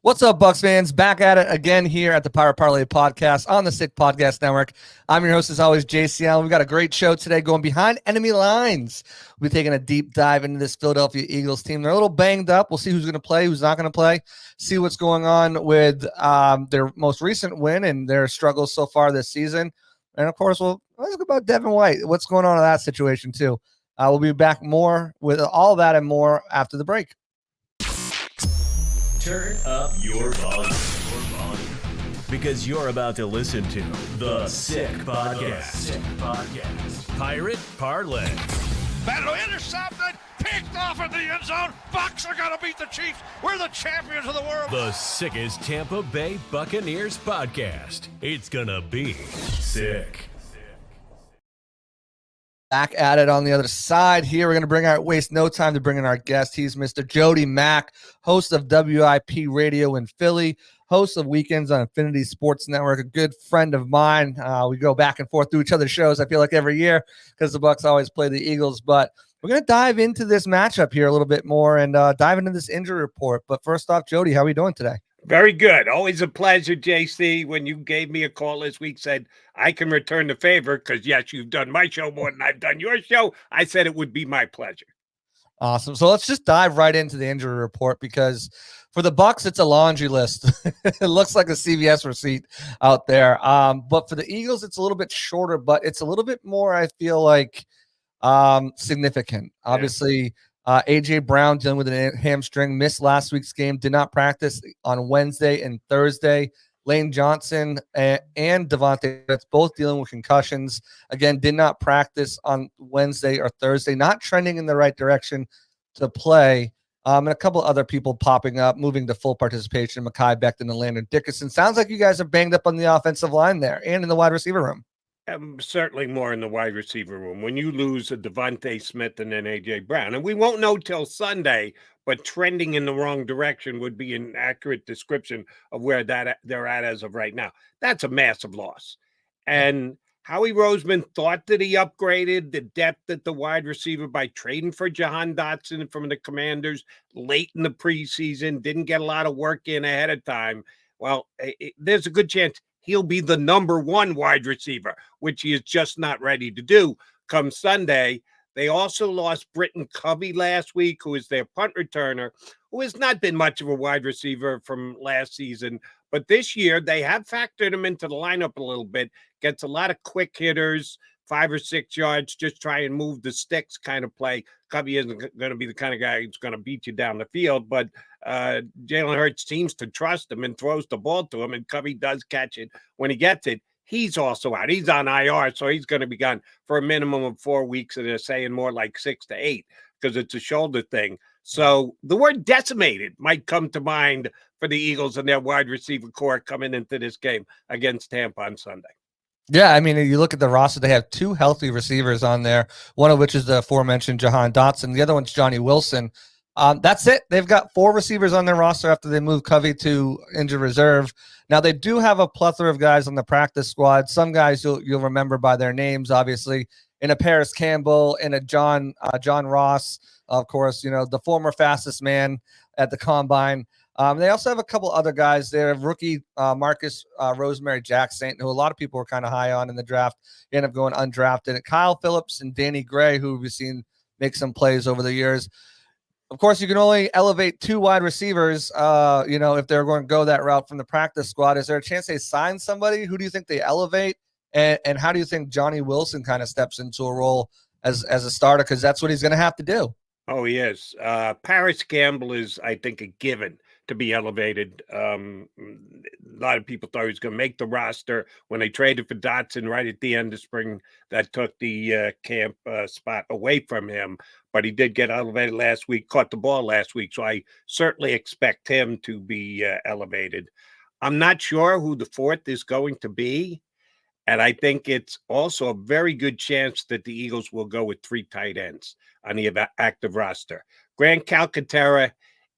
What's up, Bucs fans? Back at it again here at the Power Parlay Podcast on the Sick Podcast Network. I'm your host, as always, JC Allen. We've got a great show today going behind enemy lines. We'll be taking a deep dive into this Philadelphia Eagles team. They're a little banged up. We'll see who's going to play, who's not going to play, see what's going on with their most recent win and their struggles so far this season. And, of course, let's talk about Devin White. What's going on in that situation, too. We'll be back more with all that and more after the break. Turn up your volume. Because you're about to listen to The Sick Podcast. Pirate Parlay. Battle intercepted, picked off in the end zone. Bucs are going to beat the Chiefs. We're the champions of the world. The sickest Tampa Bay Buccaneers podcast. It's going to be sick. Back at it on the other side here. We're going to waste no time to bring in our guest. He's Mr. Jody Mack, host of WIP Radio in Philly, host of Weekends on Infinity Sports Network, a good friend of mine. We go back and forth through each other's shows, I feel like, every year because the Bucs always play the Eagles. But we're going to dive into this matchup here a little bit more and dive into this injury report. But first off, Jody, how are we doing today? Very good. Always a pleasure, JC. When you gave me a call this week, said I can return the favor because, yes, you've done my show more than I've done your show. I said it would be my pleasure. Awesome. So let's just dive right into the injury report because for the Bucs, it's a laundry list. It looks like a CVS receipt out there. But for the Eagles, it's a little bit shorter, but it's a little bit more, I feel like, significant. Obviously, A.J. Brown dealing with a hamstring, missed last week's game, did not practice on Wednesday and Thursday. Lane Johnson and Devontae, that's both dealing with concussions. Again, did not practice on Wednesday or Thursday, not trending in the right direction to play. And a couple other people popping up, moving to full participation, Mekhi Becton and Landon Dickerson. Sounds like you guys are banged up on the offensive line there and in the wide receiver room. Certainly more in the wide receiver room. When you lose a Devontae Smith and then A.J. Brown, and we won't know till Sunday, but trending in the wrong direction would be an accurate description of where they're at as of right now. That's a massive loss. And Howie Roseman thought that he upgraded the depth at the wide receiver by trading for Jahan Dotson from the Commanders late in the preseason, didn't get a lot of work in ahead of time. Well, there's a good chance he'll be the number one wide receiver, which he is just not ready to do come Sunday. They also lost Britton Covey last week, who is their punt returner, who has not been much of a wide receiver from last season. But this year, they have factored him into the lineup a little bit. Gets a lot of quick hitters, 5 or 6 yards, just try and move the sticks kind of play. Covey isn't going to be the kind of guy who's going to beat you down the field, but Jaylen Hurts seems to trust him and throws the ball to him, and Covey does catch it when he gets it. He's also out. He's on IR, so he's going to be gone for a minimum of 4 weeks, and they're saying more like 6 to 8 because it's a shoulder thing. So the word decimated might come to mind for the Eagles and their wide receiver core coming into this game against Tampa on Sunday. Yeah, I mean, you look at the roster, they have 2 healthy receivers on there, one of which is the aforementioned Jahan Dotson. The other one's Johnny Wilson. That's it. They've got 4 receivers on their roster after they moved Covey to injured reserve. Now, they do have a plethora of guys on the practice squad. Some guys you'll remember by their names, obviously, in a Paris Campbell, in a John Ross, of course, the former fastest man at the Combine. They also have a couple other guys there. Rookie Marcus Rosemary Jackson, who a lot of people were kind of high on in the draft, he ended up going undrafted. And Kyle Phillips and Danny Gray, who we've seen make some plays over the years. Of course, you can only elevate 2 wide receivers, if they're going to go that route from the practice squad. Is there a chance they sign somebody? Who do you think they elevate? And how do you think Johnny Wilson kind of steps into a role as a starter? Because that's what he's going to have to do. Oh, he is. Paris Campbell is, I think, a given to be elevated. A lot of people thought he was going to make the roster when they traded for Dotson right at the end of spring. That took the camp spot away from him. But he did get elevated last week, caught the ball last week. So I certainly expect him to be elevated. I'm not sure who the 4th is going to be. And I think it's also a very good chance that the Eagles will go with 3 tight ends on the active roster. Grant Calcaterra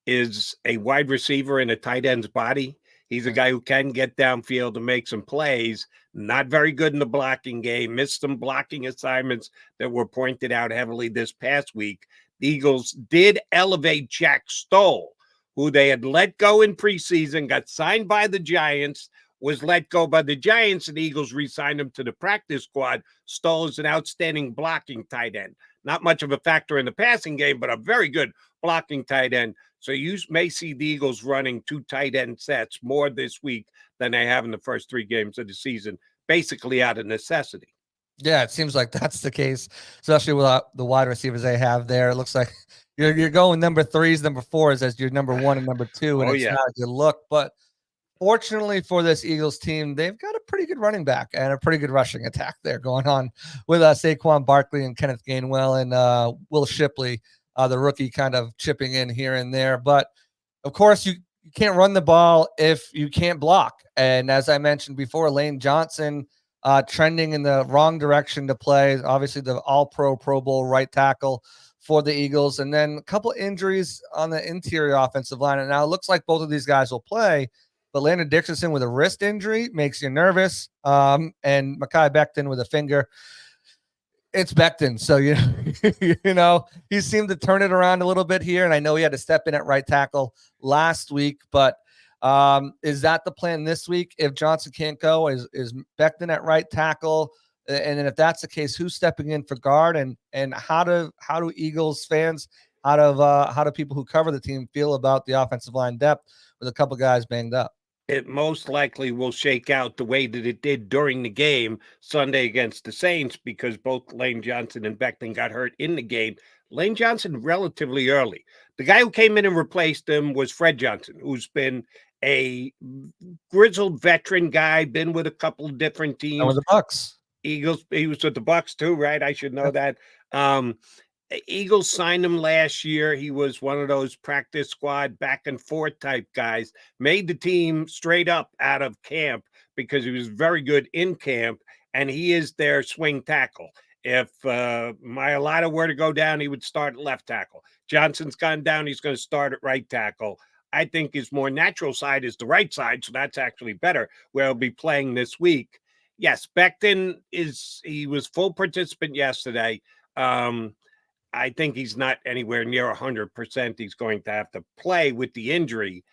is a wide receiver in a tight end's body. He's a guy who can get downfield and make some plays. Not very good in the blocking game. Missed some blocking assignments that were pointed out heavily this past week. The Eagles did elevate Jack Stoll, who they had let go in preseason, got signed by the Giants, was let go by the Giants, and the Eagles re-signed him to the practice squad. Stoll is an outstanding blocking tight end. Not much of a factor in the passing game, but a very good blocking tight end. So you may see the Eagles running 2 tight end sets more this week than they have in the first 3 games of the season, basically out of necessity. Yeah, it seems like that's the case, especially with the wide receivers they have there. It looks like you're going number 3s, number 4s as your number 1 and number 2, and it's not a good look. But fortunately for this Eagles team, they've got a pretty good running back and a pretty good rushing attack there going on with Saquon Barkley and Kenneth Gainwell and Will Shipley, the rookie, kind of chipping in here and there. But of course, you can't run the ball if you can't block. And as I mentioned before, Lane Johnson trending in the wrong direction to play. Obviously, the All-Pro, Pro Bowl right tackle for the Eagles. And then a couple injuries on the interior offensive line. And now it looks like both of these guys will play. But Landon Dixon with a wrist injury makes you nervous. And Mekhi Becton with a finger. It's Becton. So, you know, he seemed to turn it around a little bit here. And I know he had to step in at right tackle last week. But is that the plan this week? If Johnson can't go, is Becton at right tackle? And then if that's the case, who's stepping in for guard? And how do Eagles fans, how do people who cover the team feel about the offensive line depth with a couple guys banged up? It most likely will shake out the way that it did during the game Sunday against the Saints, because both Lane Johnson and Becton got hurt in the game. Lane Johnson relatively early. The guy who came in and replaced him was Fred Johnson, who's been a grizzled veteran guy, been with a couple of different teams. And with the Bucs. Eagles, he was with the Bucs too, right? I should know that. Eagles signed him last year. He was one of those practice squad back and forth type guys, made the team straight up out of camp because he was very good in camp, and he is their swing tackle. If Mailata were to go down, he would start at left tackle. Johnson's gone down, he's going to start at right tackle. I think his more natural side is the right side, so that's actually better, where he'll be playing this week. Yes, Becton he was full participant yesterday. I think he's not anywhere near 100%. He's going to have to play with the injury.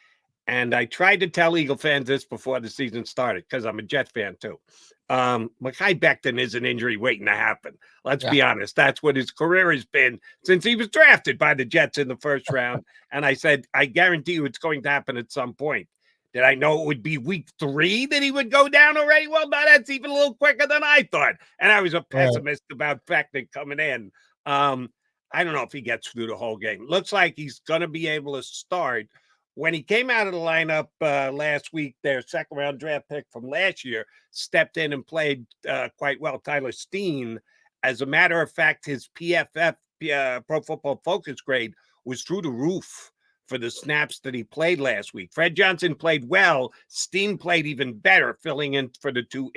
And I tried to tell Eagle fans this before the season started, because I'm a Jet fan too. Mekhi Becton is an injury waiting to happen. Let's be honest. That's what his career has been since he was drafted by the Jets in the first round. And I said, I guarantee you it's going to happen at some point. Did I know it would be week 3 that he would go down already? Well, no, that's even a little quicker than I thought. And I was a pessimist about Becton coming in. I don't know if he gets through the whole game. Looks like he's going to be able to start. When he came out of the lineup last week, their second-round draft pick from last year stepped in and played quite well. Tyler Steen, as a matter of fact, his PFF, Pro Football Focus grade, was through the roof for the snaps that he played last week. Fred Johnson played well. Steen played even better, filling in for the 2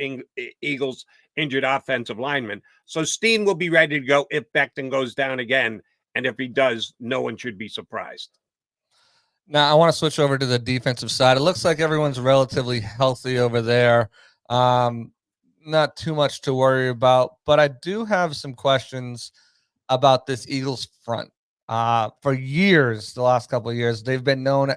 Eagles injured offensive linemen. So Steen will be ready to go if Becton goes down again. And if he does, no one should be surprised. Now, I want to switch over to the defensive side. It looks like everyone's relatively healthy over there. Not too much to worry about, but I do have some questions about this Eagles front. For years, the last couple of years, they've been known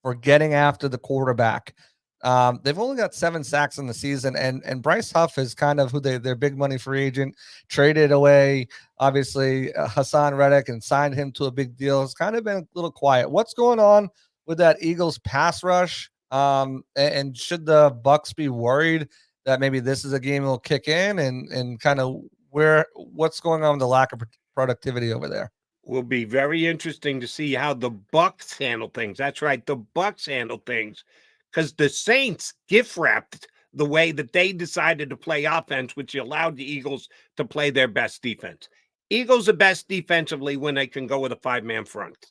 for getting after the quarterback. They've only got 7 sacks in the season, and Bryce Huff is kind of who their big money free agent traded away, obviously, Hassan Reddick, and signed him to a big deal. It's kind of been a little quiet. What's going on with that Eagles pass rush? And should the Bucs be worried that maybe this is a game will kick in, and kind of what's going on with the lack of productivity over there? Will be very interesting to see how the Bucs handle things. That's right, the Bucs handle things, because the Saints gift wrapped the way that they decided to play offense, which allowed the Eagles to play their best defense. Eagles are best defensively when they can go with a 5-man front.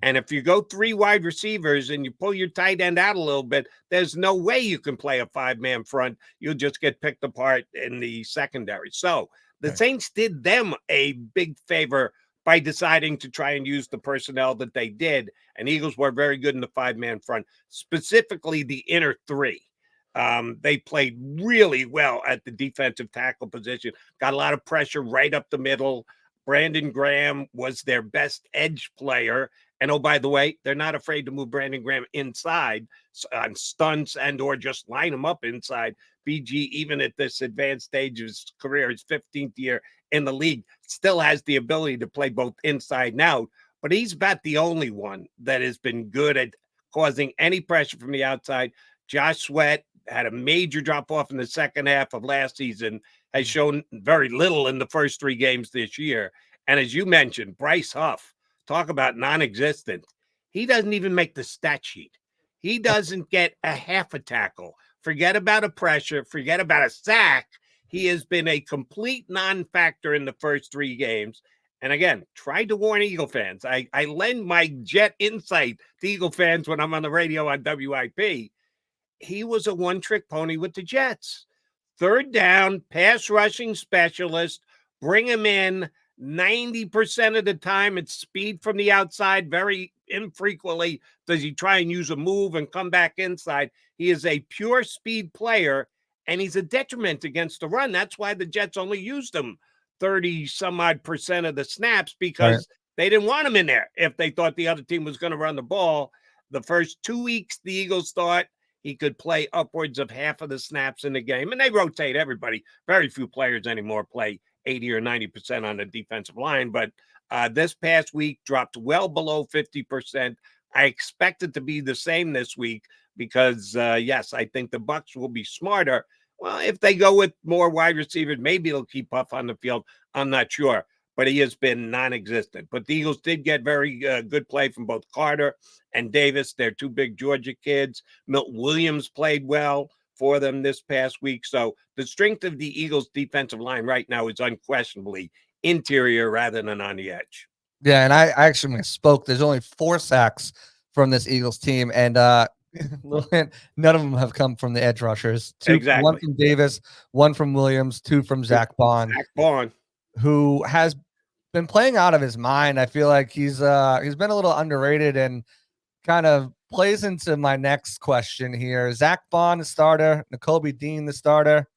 And if you go 3 wide receivers and you pull your tight end out a little bit, there's no way you can play a 5-man front. You'll just get picked apart in the secondary. So the Saints did them a big favor by deciding to try and use the personnel that they did. And Eagles were very good in the 5-man front, specifically the inner 3. They played really well at the defensive tackle position, got a lot of pressure right up the middle. Brandon Graham was their best edge player, And oh, by the way, they're not afraid to move Brandon Graham inside on stunts and or just line him up inside. BG, even at this advanced stage of his career, his 15th year in the league, still has the ability to play both inside and out. But he's about the only one that has been good at causing any pressure from the outside. Josh Sweat had a major drop off in the second half of last season, has shown very little in the first 3 games this year. And as you mentioned, Bryce Huff, talk about non-existent. He doesn't even make the stat sheet. He doesn't get a half a tackle. Forget about a pressure. Forget about a sack. He has been a complete non-factor in the first 3 games. And again, tried to warn Eagle fans. I lend my Jet insight to Eagle fans when I'm on the radio on WIP. He was a one-trick pony with the Jets. Third down, pass rushing specialist, bring him in 90% of the time. It's speed from the outside. Very infrequently does he try and use a move and come back inside. He is a pure speed player, and he's a detriment against the run. That's why the Jets only used him 30-some-odd% of the snaps, because they didn't want him in there if they thought the other team was going to run the ball. The first 2 weeks, the Eagles thought he could play upwards of half of the snaps in the game, and they rotate everybody. Very few players anymore play 80 or 90% on the defensive line, but this past week dropped well below 50%. I expect it to be the same this week because, yes, I think the Bucs will be smarter. Well, if they go with more wide receivers, maybe they'll keep Huff on the field. I'm not sure, but he has been non-existent. But the Eagles did get very good play from both Carter and Davis. They're 2 big Georgia kids. Milton Williams played well for them this past week. So the strength of the Eagles defensive line right now is unquestionably interior rather than on the edge. Yeah, and I actually misspoke. There's only 4 sacks from this Eagles team, and none of them have come from the edge rushers. 2, exactly. 1 from Davis, 1 from Williams, 2 from Zach Bond. Zach Bond, who has been playing out of his mind. I feel like he's been a little underrated and kind of plays into my next question here. Zach Bond, the starter, Nakobe Dean, the starter.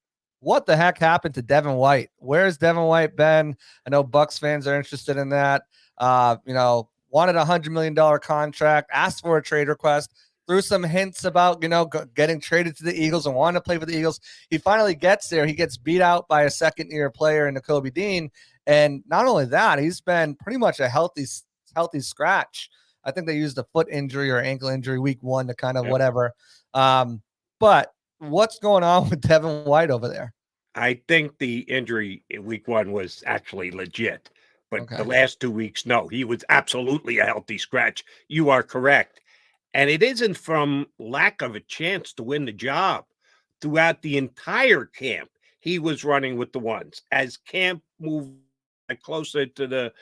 What the heck happened to Devin White? Where's Devin White been? I know Bucs fans are interested in that. Wanted a $100 million contract, asked for a trade request, threw some hints about, getting traded to the Eagles and wanting to play for the Eagles. He finally gets there. He gets beat out by a second-year player in Nakobe Dean. And not only that, he's been pretty much a healthy scratch. I think they used a foot injury or ankle injury week 1 to kind of whatever. But what's going on with Devin White over there? I think the injury in week 1 was actually legit. But the last 2 weeks, no, he was absolutely a healthy scratch. You are correct. And it isn't from lack of a chance to win the job. Throughout the entire camp, he was running with the ones. As camp moved closer to the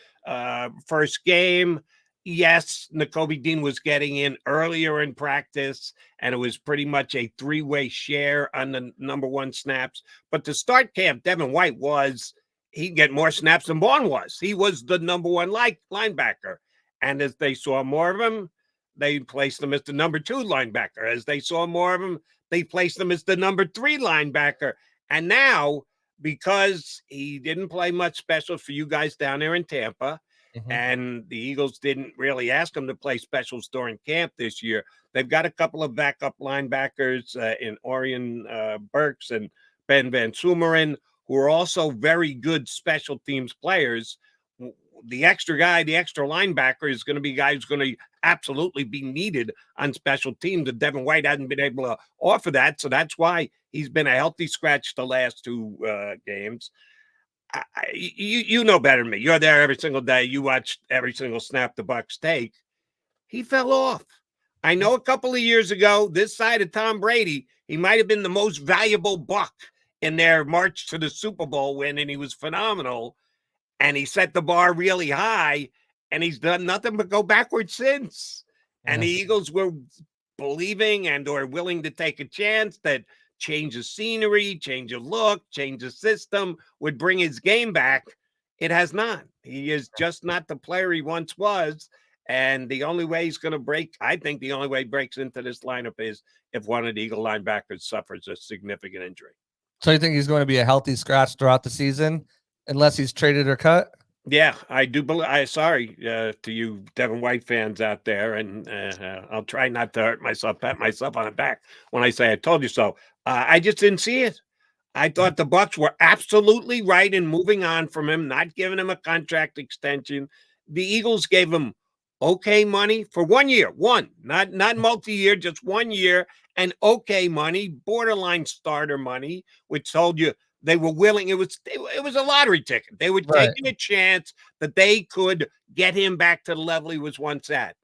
first game, yes, Nakobe Dean was getting in earlier in practice, and it was pretty much a 3-way share on the number 1 snaps. But to start camp, Devin White he'd get more snaps than Bond was. He was the number 1 linebacker. And as they saw more of him, they placed him as the number 2 linebacker. As they saw more of him, they placed him as the number 3 linebacker. And now, because he didn't play much specials for you guys down there in Tampa, and the Eagles didn't really ask him to play specials during camp this year, they've got a couple of backup linebackers in Orion Burks and Ben Van Sumeren, who are also very good special teams players. The extra guy, the extra linebacker is going to be a guy who's going to absolutely be needed on special teams. And Devin White hasn't been able to offer that. So that's why he's been a healthy scratch the last 2 games. You know better than me. You're there every single day. You watch every single snap the Bucs take. He fell off. I know a couple of years ago, this side of Tom Brady, he might have been the most valuable Buck in their march to the Super Bowl win, and he was phenomenal. And he set the bar really high, and he's done nothing but go backwards since. And the Eagles were believing and or willing to take a chance that change of scenery, change of look, change of system would bring his game back. It has not. He is just not the player he once was. And the only way he's going to break, I think the only way he breaks into this lineup is if one of the Eagle linebackers suffers a significant injury. So you think he's going to be a healthy scratch throughout the season unless he's traded or cut? Yeah, I do believe. Sorry to you, Devin White fans out there, and I'll try not to hurt myself, pat myself on the back when I say I told you so. I just didn't see it. I thought the Bucks were absolutely right in moving on from him, not giving him a contract extension. The Eagles gave him okay money for 1 year, not multi-year, just 1 year, and okay money, borderline starter money, which told you they were willing. It was a lottery ticket. They were Right. taking a chance that they could get him back to the level he was once at.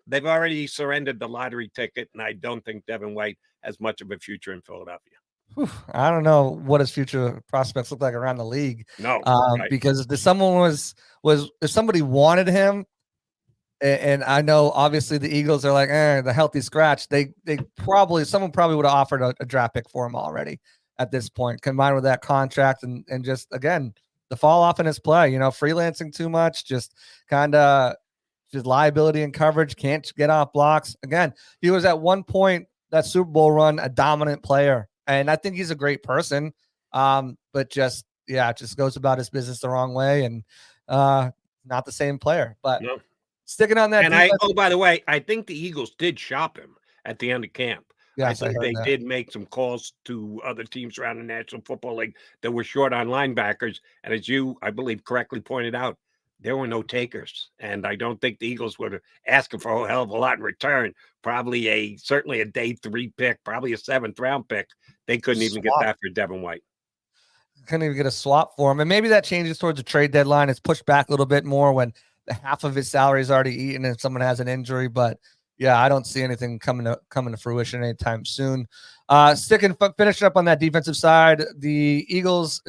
They've already surrendered the lottery ticket, and I don't think Devin White has much of a future in Philadelphia. Whew, I don't know what his future prospects look like around the league. No, right. Because if someone was if somebody wanted him, and I know obviously the Eagles are like, the healthy scratch. Someone probably would have offered a draft pick for him already at this point, combined with that contract and just again the fall off in his play. Freelancing too much, just kind of just liability and coverage, can't get off blocks. Again, he was at one point that Super Bowl run a dominant player, and I think he's a great person. But just goes about his business the wrong way, and not the same player. But No. sticking on that And defense, by the way, I think the Eagles did shop him at the end of camp. I yes, I think heard they that. did make some calls to other teams around the National Football League that were short on linebackers. And as you, I believe, correctly pointed out, there were no takers. And I don't think the Eagles were asking for a hell of a lot in return. Certainly a day 3 pick, probably a 7th round pick. They couldn't even get Swap. that for Devin White. Couldn't even get a swap for him, and maybe that changes towards the trade deadline. It's pushed back a little bit more when half of his salary is already eaten and someone has an injury. But yeah, I don't see anything coming to fruition anytime soon. Finishing up on that defensive side, the Eagles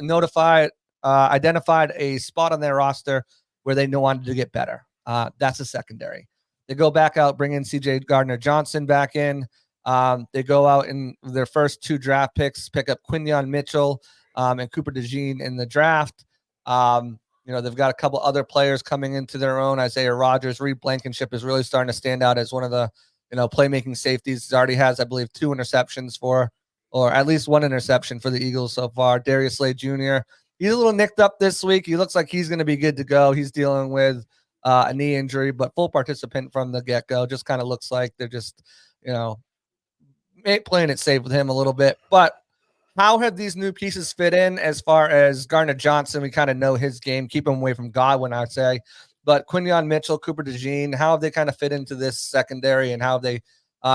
identified a spot on their roster where they wanted to get better. That's a secondary. They go back out, bring in C.J. Gardner-Johnson back in. They go out in their first 2 draft picks, pick up Quinyon Mitchell and Cooper DeJean in the draft. They've got a couple other players coming into their own. Isaiah Rodgers, Reed Blankenship is really starting to stand out as one of the, playmaking safeties. He already has, I believe, 2 interceptions or at least 1 interception for the Eagles so far. Darius Slay Jr., he's a little nicked up this week. He looks like he's going to be good to go. He's dealing with a knee injury, but full participant from the get-go. Just kind of looks like they're just, playing it safe with him a little bit. But how have these new pieces fit in as far as Gardner-Johnson? We kind of know his game. Keep him away from Godwin, I'd say. But Quinyon Mitchell, Cooper DeJean, how have they kind of fit into this secondary, and how have they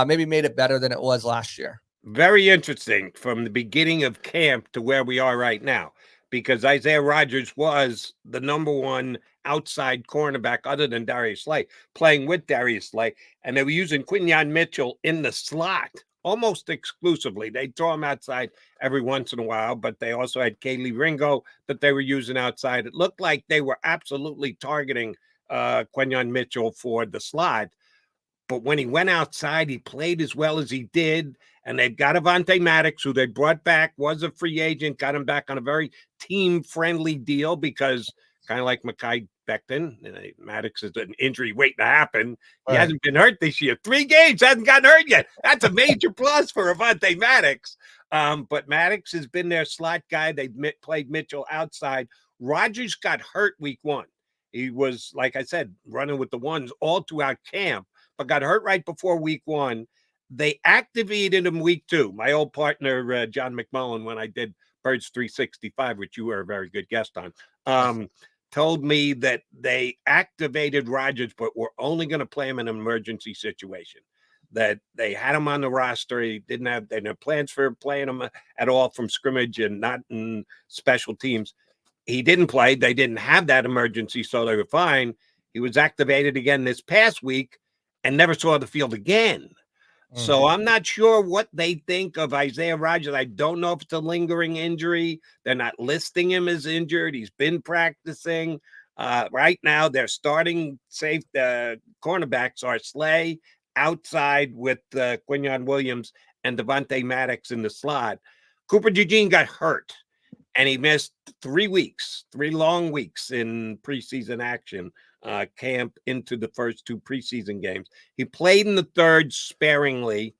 maybe made it better than it was last year? Very interesting from the beginning of camp to where we are right now, because Isaiah Rodgers was the number 1 outside cornerback other than Darius Slay, playing with Darius Slay, and they were using Quinyon Mitchell in the slot almost exclusively. They throw him outside every once in a while, but they also had Kaylee Ringo that they were using outside. It looked like they were absolutely targeting Quinyon Mitchell for the slot. But when he went outside, he played as well as he did. And they've got Avonte Maddox, who they brought back, was a free agent, got him back on a very team-friendly deal because kind of like Mekhi Becton, Maddox is an injury waiting to happen. He hasn't been hurt this year. 3 games, hasn't gotten hurt yet. That's a major plus for Avonte Maddox. But Maddox has been their slot guy. They played Mitchell outside. Rodgers got hurt week 1. He was, like I said, running with the ones all throughout camp, but got hurt right before week 1. They activated him week 2. My old partner, John McMullen, when I did Birds 365, which you were a very good guest on, told me that they activated Rodgers, but were only going to play him in an emergency situation. That they had him on the roster. They didn't have plans for playing him at all from scrimmage and not in special teams. He didn't play. They didn't have that emergency, so they were fine. He was activated again this past week and never saw the field again. So I'm not sure what they think of Isaiah Rodgers. I don't know if it's a lingering injury. They're not listing him as injured. He's been practicing. Right now, they're starting safe. The cornerbacks are Slay outside with Quinyon Williams and Devontae Maddox in the slot. Cooper DeJean got hurt, and he missed 3 weeks, 3 long weeks in preseason action camp into the first 2 preseason games. He played in the third sparingly.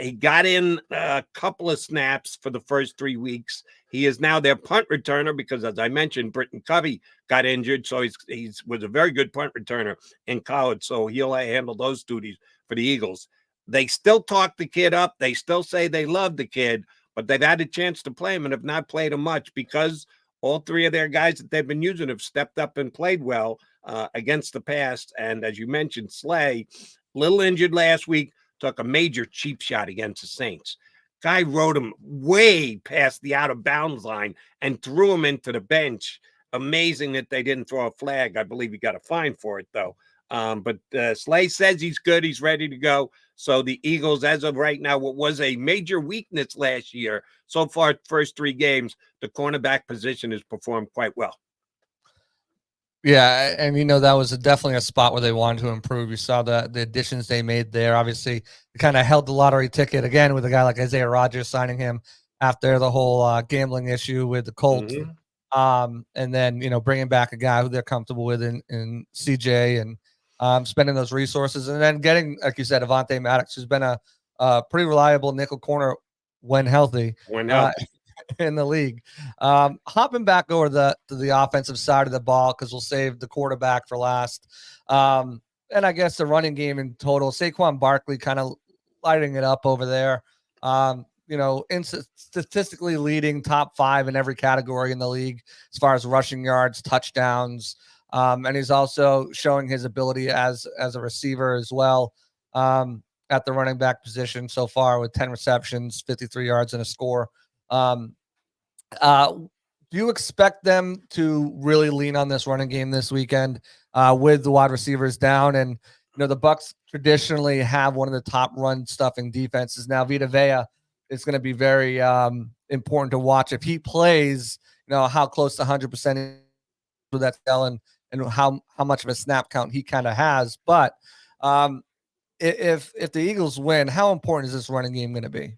He got in a couple of snaps for the first 3 weeks. He is now their punt returner because, as I mentioned, Britton Covey got injured, so he was a very good punt returner in college, so he'll handle those duties for the Eagles. They still talk the kid up. They still say they love the kid, but they've had a chance to play him and have not played him much because all 3 of their guys that they've been using have stepped up and played well against the pass. And as you mentioned, Slay, little injured last week, took a major cheap shot against the Saints. Guy rode him way past the out-of-bounds line and threw him into the bench. Amazing that they didn't throw a flag. I believe he got a fine for it, though. But Slay says he's good. He's ready to go. So the Eagles, as of right now, what was a major weakness last year, so far, first 3 games, the cornerback position has performed quite well. Yeah, and that was definitely a spot where they wanted to improve. You saw the additions they made there. Obviously, they kind of held the lottery ticket again with a guy like Isaiah Rodgers signing him after the whole gambling issue with the Colts. Mm-hmm. And then, bringing back a guy who they're comfortable with in CJ and spending those resources. And then getting, like you said, Avonte Maddox, who's been a pretty reliable nickel corner when healthy. In the league. Hopping back over to the offensive side of the ball, because we'll save the quarterback for last. And I guess the running game in total, Saquon Barkley kind of lighting it up over there. Statistically leading top 5 in every category in the league as far as rushing yards, touchdowns. And he's also showing his ability as a receiver as well at the running back position so far with 10 receptions, 53 yards and a score. Do you expect them to really lean on this running game this weekend with the wide receivers down? And, the Bucs traditionally have one of the top run stuffing defenses. Now, Vita Vea is going to be very important to watch. If he plays, how close to 100% with that cell and how much of a snap count he kind of has. But if the Eagles win, how important is this running game going to be?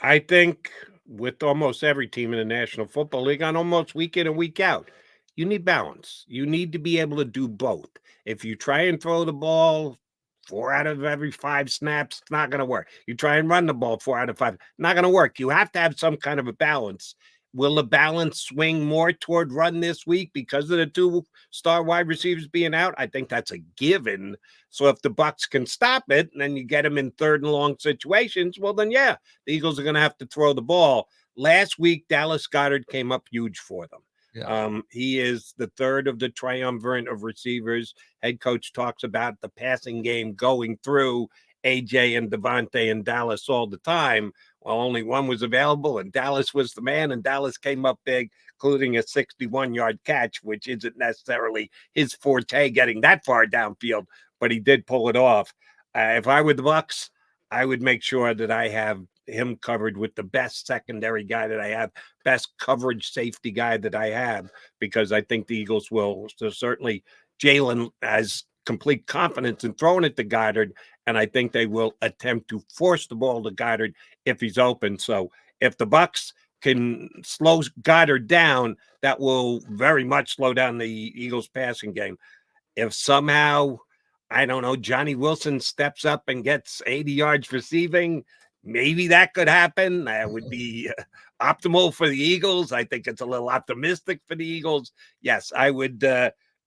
I think with almost every team in the National Football League on almost week in and week out, you need balance. You need to be able to do both. If you try and throw the ball 4 out of every 5 snaps, it's not going to work. You try and run the ball 4 out of 5, not going to work. You have to have some kind of a balance. Will the balance swing more toward run this week because of the 2 star wide receivers being out? I think that's a given. So if the Bucs can stop it and then you get them in 3rd and long situations, well, then, yeah, the Eagles are going to have to throw the ball. Last week, Dallas Goedert came up huge for them. Yeah. He is the 3rd of the triumvirate of receivers. Head coach talks about the passing game going through AJ and Devontae and Dallas all the time. Well, only one was available, and Dallas was the man, and Dallas came up big, including a 61-yard catch, which isn't necessarily his forte, getting that far downfield, but he did pull it off. If I were the Bucs, I would make sure that I have him covered with the best secondary guy that I have, best coverage safety guy that I have, because I think the Eagles will. So certainly Jaylen has complete confidence in throwing it to Goedert, and I think they will attempt to force the ball to Goedert if he's open. So if the Bucs can slow Goedert down, that will very much slow down the Eagles passing game. If somehow, I don't know, Johnny Wilson steps up and gets 80 yards receiving, maybe that could happen. That would be optimal for the Eagles. I think it's a little optimistic for the Eagles. Yes, I would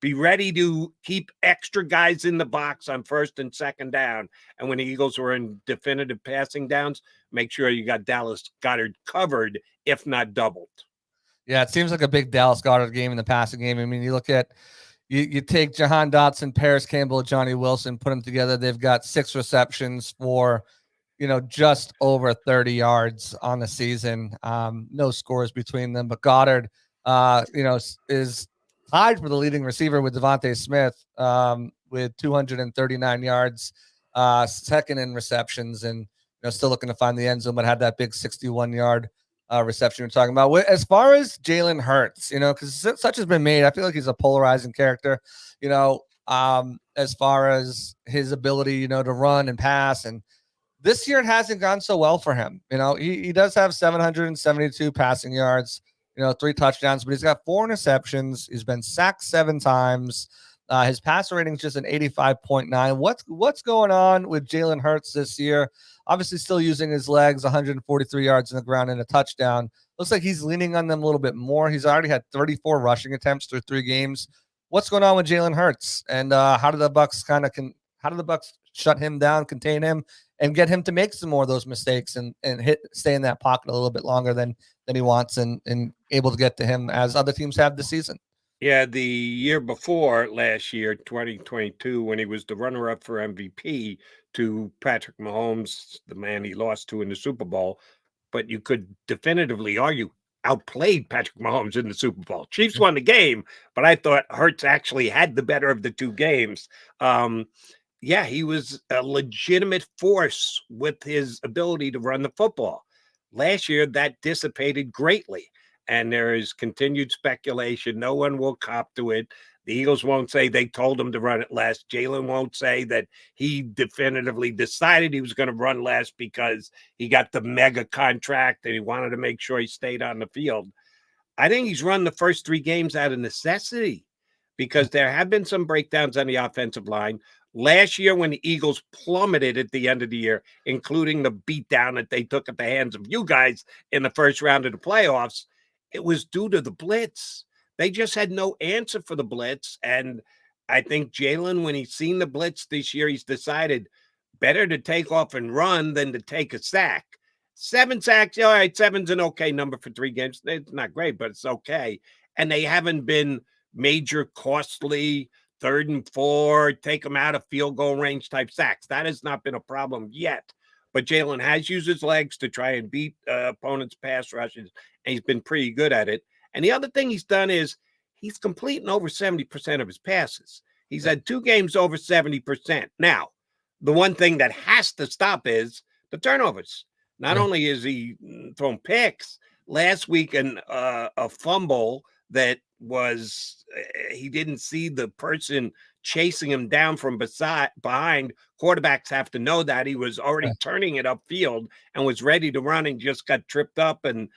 be ready to keep extra guys in the box on 1st and 2nd down. And when the Eagles were in definitive passing downs, make sure you got Dallas Goedert covered, if not doubled. Yeah, it seems like a big Dallas Goedert game in the passing game. I mean, you look at you take Jahan Dotson, Paris Campbell, Johnny Wilson, put them together. They've got 6 receptions for just over 30 yards on the season. No scores between them, but Goedert, is tied for the leading receiver with Devontae Smith with 239 yards, 2nd in receptions, and still looking to find the end zone, but had that big 61-yard reception we're talking about. As far as Jaylen Hurts, because such has been made, I feel like he's a polarizing character, as far as his ability, to run and pass. And this year it hasn't gone so well for him. He does have 772 passing yards, 3 touchdowns, but he's got 4 interceptions. He's been sacked 7 times. His passer rating is just an 85.9. What's going on with Jaylen Hurts this year? Obviously still using his legs, 143 yards in the ground and a touchdown. Looks like he's leaning on them a little bit more. He's already had 34 rushing attempts through 3 games. What's going on with Jaylen Hurts? And how do the Bucs shut him down, contain him, and get him to make some more of those mistakes and stay in that pocket a little bit longer than he wants and able to get to him as other teams have this season? Yeah, the year before last year, 2022, when he was the runner-up for MVP to Patrick Mahomes, the man he lost to in the Super Bowl, but you could definitively argue outplayed Patrick Mahomes in the Super Bowl. Chiefs won the game, but I thought Hurts actually had the better of the 2 games. Yeah, he was a legitimate force with his ability to run the football. Last year, that dissipated greatly. And there is continued speculation. No one will cop to it. The Eagles won't say they told him to run it less. Jaylen won't say that he definitively decided he was going to run less because he got the mega contract and he wanted to make sure he stayed on the field. I think he's run the first 3 games out of necessity because there have been some breakdowns on the offensive line. Last year, when the Eagles plummeted at the end of the year, including the beatdown that they took at the hands of you guys in the first round of the playoffs, it was due to the blitz. They just had no answer for the blitz. And I think Jaylen, when he's seen the blitz this year, he's decided better to take off and run than to take a sack. 7 sacks, all right, 7's an okay number for 3 games. It's not great, but it's okay. And they haven't been major, costly, 3rd and 4, take them out of field goal range type sacks. That has not been a problem yet. But Jaylen has used his legs to try and beat opponents' pass rushes, and he's been pretty good at it. And the other thing he's done is he's completing over 70% of his passes. He's had 2 games over 70%. Now, the one thing that has to stop is the turnovers. Not only is he throwing picks, last week a fumble that was he didn't see the person chasing him down from behind. Quarterbacks have to know that he was already turning it upfield and was ready to run and just got tripped up and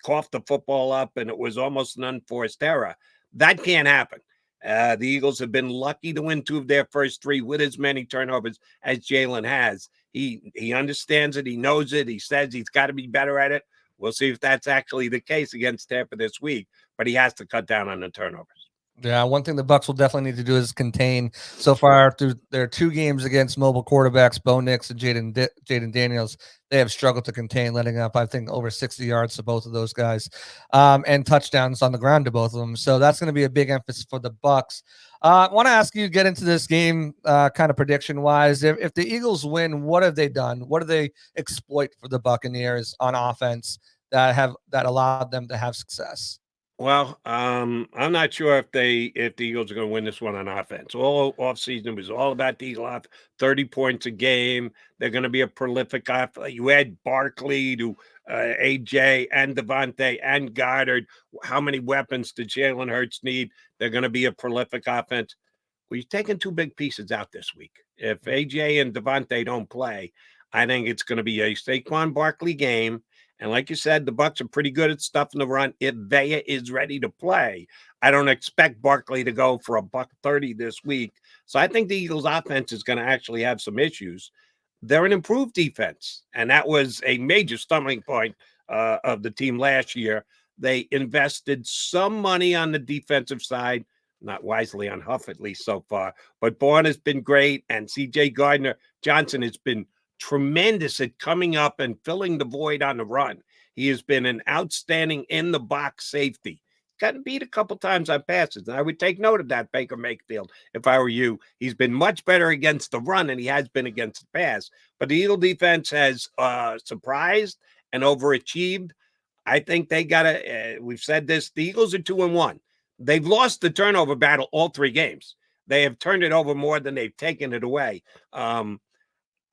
coughed the football up, and it was almost an unforced error. That can't happen. The Eagles have been lucky to win 2 of their first 3 with as many turnovers as Jaylen has. He understands it. He knows it. He says he's got to be better at it. We'll see if that's actually the case against Tampa this week, but he has to cut down on the turnovers. Yeah, one thing the Bucs will definitely need to do is contain. So far through their 2 games against mobile quarterbacks, Bo Nix and Jaden Daniels, they have struggled to contain, letting up, I think, over 60 yards to both of those guys, and touchdowns on the ground to both of them. So that's going to be a big emphasis for the Bucs. I want to ask you to get into this game kind of prediction-wise. If the Eagles win, what have they done? What do they exploit for the Buccaneers on offense that allowed them to have success? Well, I'm not sure if the Eagles are going to win this one on offense. All offseason was all about the Eagles, 30 points a game. They're going to be a prolific offense. You add Barkley to AJ and Devontae and Goddard. How many weapons did Jaylen Hurts need? They're going to be a prolific offense. Well, you're taking 2 big pieces out this week. If AJ and Devontae don't play, I think it's going to be a Saquon Barkley game. And like you said, the Bucs are pretty good at stuffing the run if Vea is ready to play. I don't expect Barkley to go for $130 this week. So I think the Eagles' offense is going to actually have some issues. They're an improved defense, and that was a major stumbling point of the team last year. They invested some money on the defensive side, not wisely on Huff at least so far, but Bourne has been great, and C.J. Gardner-Johnson has been tremendous at coming up and filling the void on the run. He has been an outstanding in-the-box safety. Gotten beat a couple times on passes, and I would take note of that, Baker Mayfield, if I were you. He's been much better against the run than he has been against the pass. But the Eagle defense has surprised and overachieved. I think they got to we've said this, the Eagles are 2-1. They've lost the turnover battle all 3 games. They have turned it over more than they've taken it away.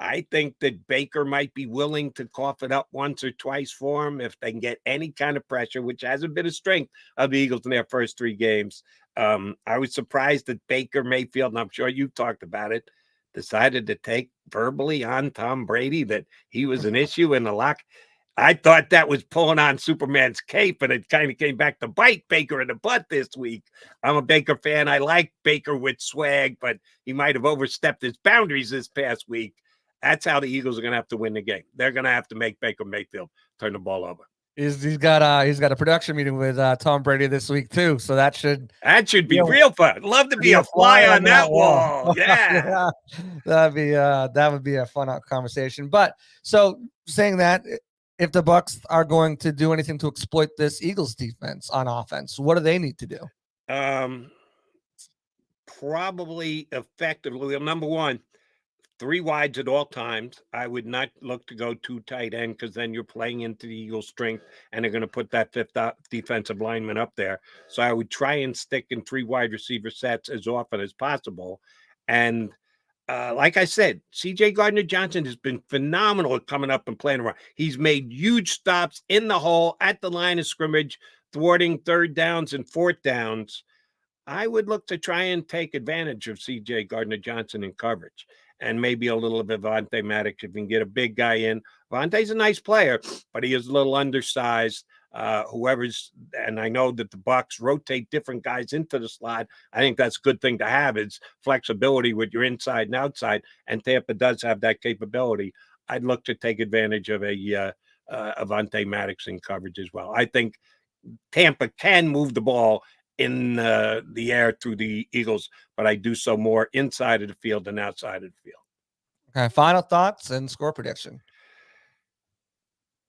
I think that Baker might be willing to cough it up once or twice for him if they can get any kind of pressure, which hasn't been a strength of the Eagles in their first 3 games. I was surprised that Baker Mayfield, and I'm sure you talked about it, decided to take verbally on Tom Brady that he was an issue in the lock. I thought that was pulling on Superman's cape, and it kind of came back to bite Baker in the butt this week. I'm a Baker fan. I like Baker with swag, but he might have overstepped his boundaries this past week. That's how the Eagles are going to have to win the game. They're going to have to make Baker Mayfield turn the ball over. He's got a production meeting with Tom Brady this week too, so that should be real fun. Love to be a fly on that wall. Yeah. Yeah, that would be a fun conversation. But so saying that, if the Bucs are going to do anything to exploit this Eagles defense on offense, what do they need to do? Probably effectively. Well, number one, 3 wides at all times. I would not look to go too tight end because then you're playing into the Eagles' strength and they're going to put that 5th defensive lineman up there. So I would try and stick in 3 wide receiver sets as often as possible. And like I said, C.J. Gardner-Johnson has been phenomenal at coming up and playing around. He's made huge stops in the hole, at the line of scrimmage, thwarting 3rd downs and 4th downs. I would look to try and take advantage of C.J. Gardner-Johnson in coverage, and maybe a little bit of Vontae Maddox if you can get a big guy in. Vontae's a nice player, but he is a little undersized. And I know that the Bucs rotate different guys into the slot. I think that's a good thing to have, is flexibility with your inside and outside, and Tampa does have that capability. I'd look to take advantage of a Vontae Maddox in coverage as well. I think Tampa can move the ball in the air through the Eagles, but I do so more inside of the field than outside of the field. Okay, final thoughts and score prediction.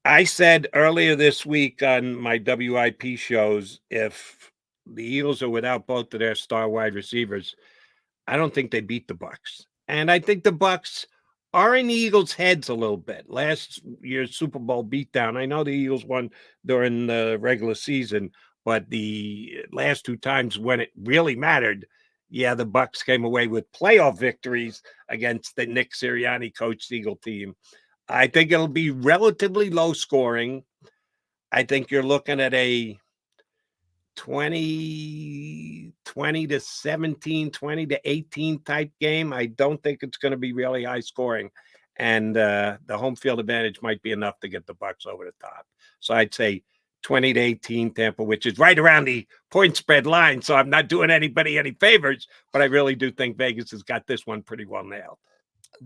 I said earlier this week on my WIP shows, if the Eagles are without both of their star wide receivers, I don't think they beat the Bucs. And I think the Bucs are in the Eagles' heads a little bit. Last year's Super Bowl beatdown, I know the Eagles won during the regular season, but the last 2 times when it really mattered, yeah, the Bucs came away with playoff victories against the Nick Sirianni coached Eagle team. I think it'll be relatively low scoring. I think you're looking at a 20 to 17, 20 to 18 type game. I don't think it's going to be really high scoring. And the home field advantage might be enough to get the Bucs over the top. So I'd say 20 to 18 Tampa, which is right around the point spread line. So I'm not doing anybody any favors, but I really do think Vegas has got this one pretty well nailed.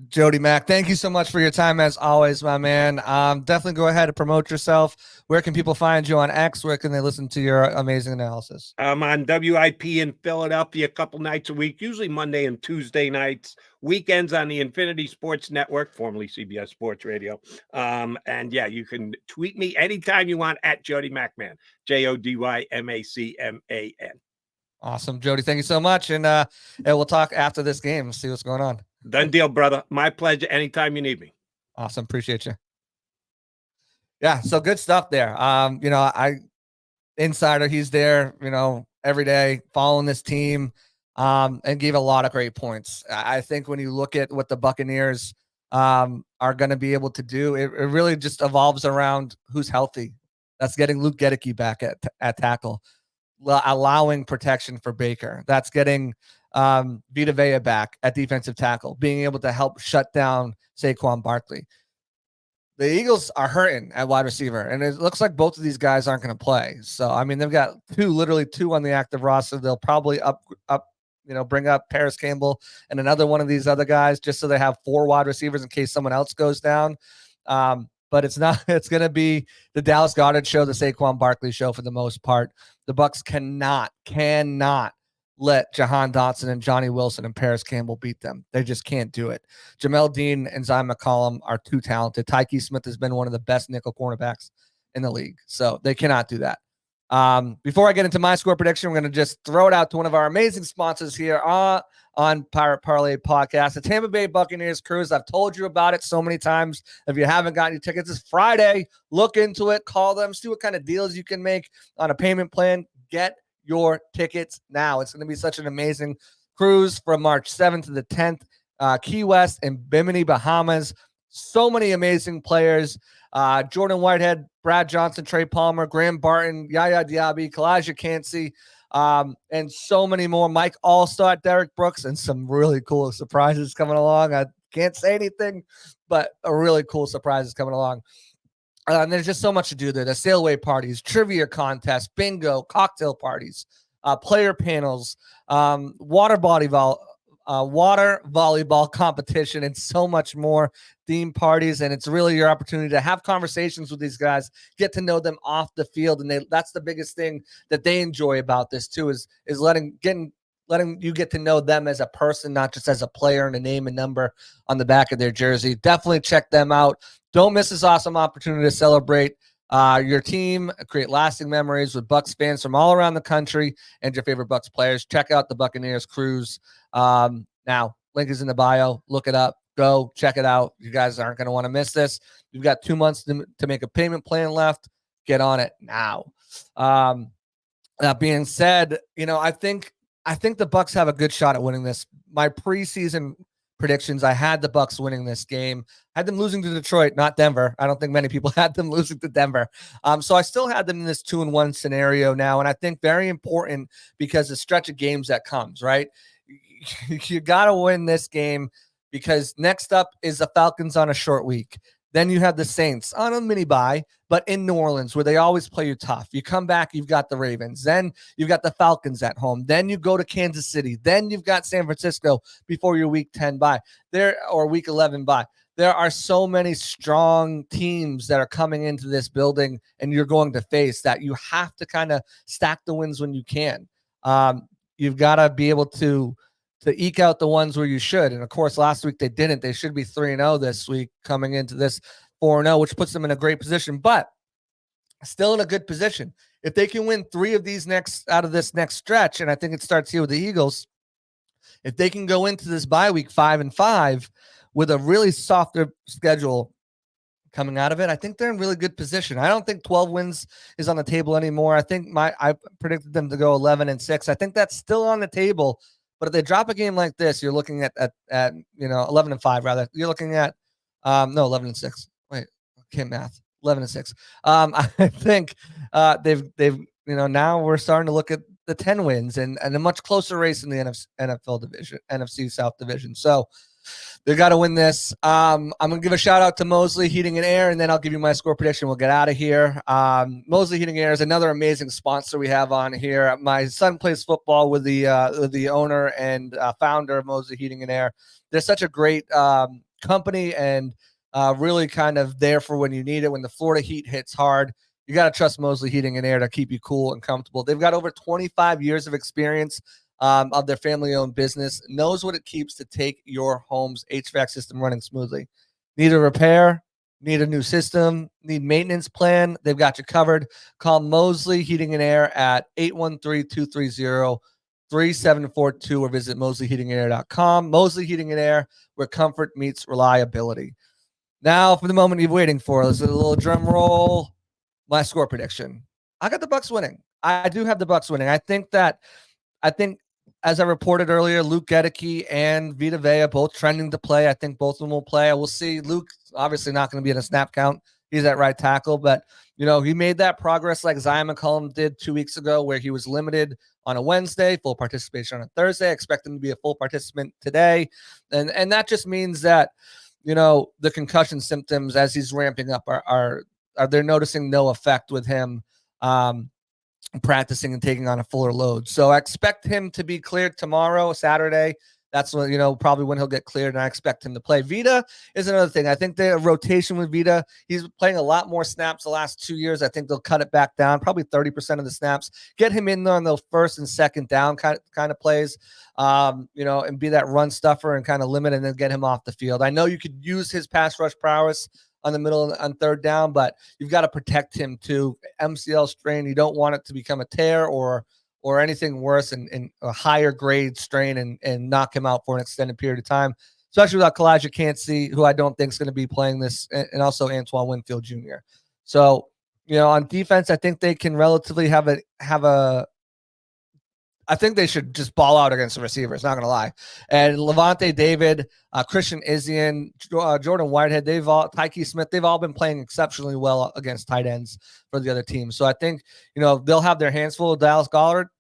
Jody Mack, thank you so much for your time as always, my man. Definitely go ahead and promote yourself. Where can people find you on X? Where can they listen to your amazing analysis? I'm on WIP in Philadelphia a couple nights a week, usually Monday and Tuesday nights, weekends on the Infinity Sports Network, formerly CBS Sports Radio. And yeah, you can tweet me anytime you want at Jody McMahon, JodyMacman. Awesome, Jody. Thank you so much. And we'll talk after this game, see what's going on. Done deal, brother. My pleasure. Anytime you need me. Awesome. Appreciate you. Yeah. So good stuff there. Insider, he's there, every day following this team, and gave a lot of great points. I think when you look at what the Buccaneers are going to be able to do, it really just evolves around who's healthy. That's getting Luke Gedeke back at tackle, allowing protection for Baker. That's getting Vita Vea back at defensive tackle, being able to help shut down Saquon Barkley. The Eagles are hurting at wide receiver, and it looks like both of these guys aren't going to play. So, I mean, they've got literally two on the active roster. They'll probably bring up Paris Campbell and another one of these other guys just so they have 4 wide receivers in case someone else goes down. But it's going to be the Dallas Goedert show, the Saquon Barkley show for the most part. The Bucs cannot let Jahan Dotson and Johnny Wilson and Paris Campbell beat them. They just can't do it. Jamel Dean and Zion McCollum are too talented. Tyke Smith has been one of the best nickel cornerbacks in the league. So they cannot do that. Before I get into my score prediction, we're going to just throw it out to one of our amazing sponsors here on Pirate Parlay Podcast, the Tampa Bay Buccaneers Cruise. I've told you about it so many times. If you haven't gotten your tickets, it's Friday. Look into it. Call them. See what kind of deals you can make on a payment plan. Get your tickets now. It's going to be such an amazing cruise from March 7th to the 10th. Key West and Bimini, Bahamas. So many amazing players. Jordan Whitehead, Brad Johnson, Trey Palmer, Graham Barton, Yaya Diaby, Kalijah Cansey, and so many more. Mike Allstott, Derek Brooks, and some really cool surprises coming along. I can't say anything, but a really cool surprises coming along. And there's just so much to do there. The sail away parties, trivia contests, bingo, cocktail parties, player panels, water volleyball competition, and so much more. Theme parties, and it's really your opportunity to have conversations with these guys, get to know them off the field, and that's the biggest thing that they enjoy about this too, is letting you get to know them as a person, not just as a player and a name and number on the back of their jersey. Definitely check them out. Don't miss this awesome opportunity to celebrate your team, create lasting memories with Bucs fans from all around the country and your favorite Bucs players. Check out the Buccaneers Cruise. Now, link is in the bio. Look it up. Go check it out. You guys aren't going to want to miss this. You've got 2 months to make a payment plan left. Get on it now. That being said, I think the Bucs have a good shot at winning this. My preseason predictions, I had the Bucs winning this game. I had them losing to Detroit, not Denver. I don't think many people had them losing to Denver. So I still had them in this 2-1 scenario now, and I think very important because the stretch of games that comes, right? You got to win this game because next up is the Falcons on a short week. Then you have the Saints on a mini bye, but in New Orleans, where they always play you tough. You come back, you've got the Ravens. Then you've got the Falcons at home. Then you go to Kansas City. Then you've got San Francisco before your week 10 bye or week 11 bye. There are so many strong teams that are coming into this building and you're going to face that you have to kind of stack the wins when you can. You've got to be able to eke out the ones where you should. And of course, last week they didn't. They should be 3-0 this week coming into this 4-0, which puts them in a great position, but still in a good position. If they can win 3 of these out of this next stretch, and I think it starts here with the Eagles, if they can go into this bye week 5-5 with a really softer schedule coming out of it, I think they're in really good position. I don't think 12 wins is on the table anymore. I think I predicted them to go 11-6. I think that's still on the table. But if they drop a game like this, you're looking at 11-5 rather. You're looking at 11-6. Wait, can't math. 11-6. I think they've now we're starting to look at the 10 wins and a much closer race in the NFC South division. So they got to win this. I'm going to give a shout out to Mosley Heating and Air, and then I'll give you my score prediction. We'll get out of here. Mosley Heating and Air is another amazing sponsor we have on here. My son plays football with the owner and founder of Mosley Heating and Air. They're such a great company and really kind of there for when you need it. When the Florida heat hits hard, you got to trust Mosley Heating and Air to keep you cool and comfortable. They've got over 25 years of experience of their family-owned business, knows what it keeps to take your home's HVAC system running smoothly. Need a repair, need a new system, need maintenance plan, they've got you covered. Call Mosley Heating and Air at 813-230-3742 or visit mosleyheatingandair.com. Mosley Heating and Air, where comfort meets reliability. Now, for the moment you're waiting for, let's do a little drum roll. My score prediction. I got the Bucs winning. I do have the Bucs winning. I think, as I reported earlier, Luke Gedeke and Vita Vea both trending to play. I think both of them will play. I will see. Luke obviously not going to be in a snap count. He's at right tackle, but he made that progress like Zion McCollum did 2 weeks ago, where he was limited on a Wednesday, full participation on a Thursday. I expect him to be a full participant today, and that just means that the concussion symptoms as he's ramping up are they're noticing no effect with him. Practicing and taking on a fuller load. So I expect him to be cleared tomorrow, Saturday. That's when, probably when he'll get cleared, and I expect him to play. Vita is another thing. I think the rotation with Vita, he's playing a lot more snaps the last 2 years. I think they'll cut it back down, probably 30% of the snaps. Get him in there on those first and second down kind of plays, and be that run stuffer and kind of limit and then get him off the field. I know you could use his pass rush prowess on the middle on third down, but you've got to protect him too. MCL strain, you don't want it to become a tear or anything worse and a higher grade strain and knock him out for an extended period of time, especially without Kalijah Cansey, who I don't think is going to be playing this, and also Antoine Winfield Jr. So, on defense, I think they can relatively have a I think they should just ball out against the receivers, not going to lie. And Levante David, Christian Izien, Jordan Whitehead, Tyke Smith, they've all been playing exceptionally well against tight ends for the other team. So I think, they'll have their hands full of Dallas Goddard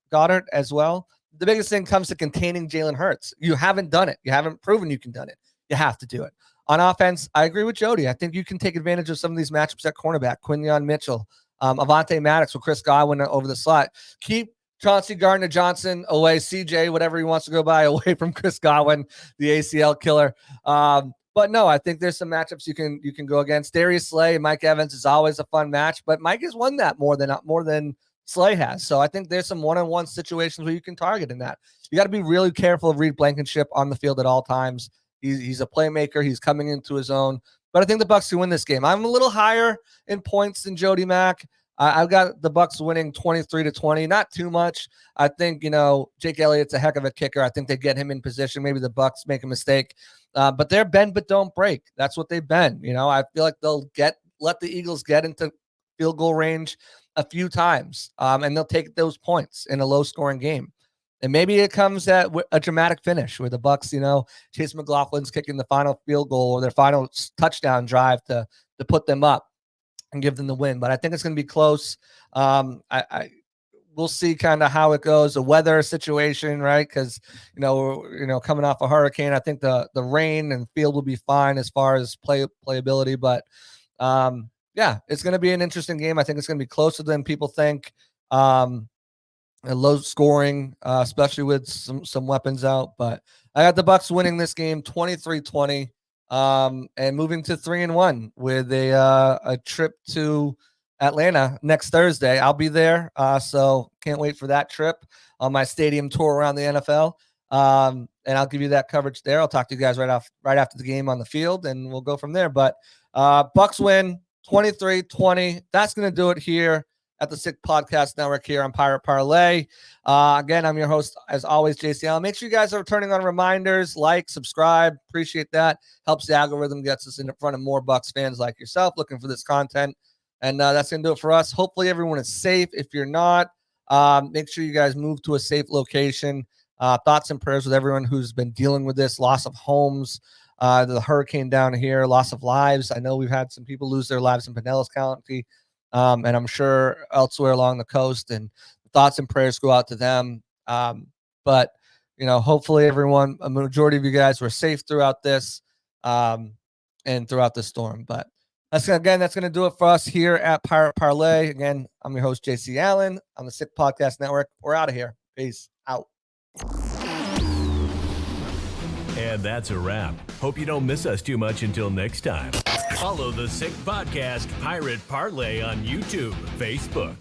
as well. The biggest thing comes to containing Jaylen Hurts. You haven't done it. You haven't proven you can do it. You have to do it. On offense, I agree with Jody. I think you can take advantage of some of these matchups at cornerback. Quinyon Mitchell, Avonte Maddox with Chris Godwin over the slot. Keep Chauncey Gardner-Johnson away, CJ, whatever he wants to go by, away from Chris Godwin, the ACL killer. But no, I think there's some matchups you can go against. Darius Slay and Mike Evans is always a fun match, but Mike has won that more than Slay has. So I think there's some one-on-one situations where you can target in that. You got to be really careful of Reed Blankenship on the field at all times. He's a playmaker. He's coming into his own. But I think the Bucs can win this game. I'm a little higher in points than Jody Mack. I've got the Bucs winning 23-20, not too much. I think, Jake Elliott's a heck of a kicker. I think they get him in position. Maybe the Bucs make a mistake. But they're bend but don't break. That's what they've been. I feel like they'll let the Eagles get into field goal range a few times, and they'll take those points in a low-scoring game. And maybe it comes at a dramatic finish where the Bucs, Chase McLaughlin's kicking the final field goal or their final touchdown drive to put them up and give them the win. But I think it's going to be close. We'll see kind of how it goes. The weather situation, right? Because coming off a hurricane, I think the rain and field will be fine as far as playability. But yeah, it's going to be an interesting game. I think it's going to be closer than people think. Low scoring, especially with some weapons out. But I got the Bucs winning this game 23-20. And moving to 3-1 with a trip to Atlanta next Thursday. I'll be there, so can't wait for that trip on my stadium tour around the NFL. And I'll give you that coverage there. I'll talk to you guys right after the game on the field, and we'll go from there. But Bucs win 23-20. That's going to do it here at the Sick Podcast Network here on Pirate Parlay. Again, I'm your host, as always, JC Allen. Make sure you guys are turning on reminders, like, subscribe. Appreciate that. Helps the algorithm, gets us in front of more Bucs fans like yourself looking for this content. And that's going to do it for us. Hopefully everyone is safe. If you're not, make sure you guys move to a safe location. Thoughts and prayers with everyone who's been dealing with this loss of homes, the hurricane down here, loss of lives. I know we've had some people lose their lives in Pinellas County. And I'm sure elsewhere along the coast, and thoughts and prayers go out to them. But, hopefully everyone, a majority of you guys were safe throughout this and throughout the storm. But that's going to do it for us here at Pirate Parlay. Again, I'm your host, JC Allen on the Sick Podcast Network. We're out of here. Peace out. And that's a wrap. Hope you don't miss us too much until next time. Follow the Sick Podcast Pirate Parlay on YouTube, Facebook,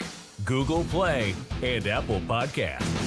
Google Play, and Apple Podcasts.